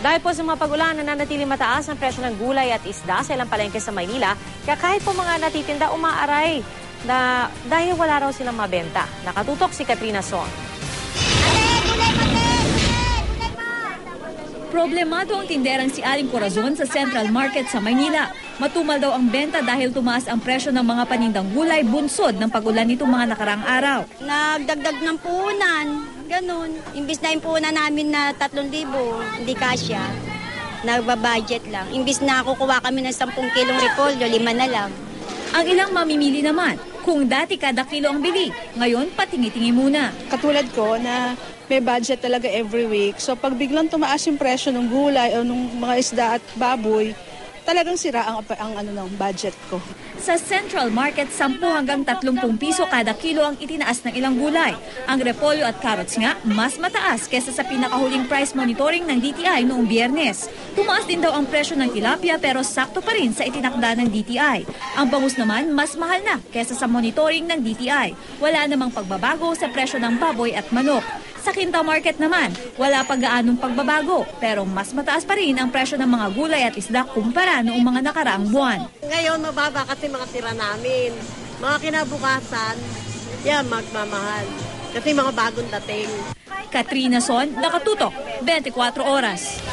Dahil po sa mga pag-ulan, nananatili mataas ang presyo ng gulay at isda sa ilang palengke sa Maynila, kaya kahit po mga natitinda umaaray na dahil wala raw silang mabenta. Nakatutok si Katrina Son. Problemado ang tinderang si Aling Corazon sa Central Market sa Maynila. Matumal daw ang benta dahil tumaas ang presyo ng mga panindang gulay bunsod ng pag-ulan nitong mga nakaraang araw. Nagdagdag ng puhunan, ganun. Imbis na yung puhunan namin na 3,000, hindi kasya. Nagbabudget lang. Imbis na kukuha kami ng 10 kilong repolyo, 5 na lang. Ang ilang mamimili naman, kung dati kada kilo ang bili, ngayon patingi-tingi muna. Katulad ko na may budget talaga every week. So pag biglang tumaas yung presyo ng gulay o ng mga isda at baboy, talagang sira ang budget ko. Sa Central Market, 10 hanggang 30 piso kada kilo ang itinaas ng ilang gulay. Ang repolyo at carrots nga, mas mataas kesa sa pinakahuling price monitoring ng DTI noong Biyernes. Tumaas din daw ang presyo ng tilapia pero sakto pa rin sa itinakda ng DTI. Ang bangus naman, mas mahal na kesa sa monitoring ng DTI. Wala namang pagbabago sa presyo ng baboy at manok. Sa Quinta Market naman, wala pa gaanong pagbabago pero mas mataas pa rin ang presyo ng mga gulay at isda kumpara noong mga nakaraang buwan. Ngayon mababa kasi mga tira namin. Mga kinabukasan, yan magmamahal. Kasi mga bagong dating. Katrina Son, Nakatutok, 24 Oras.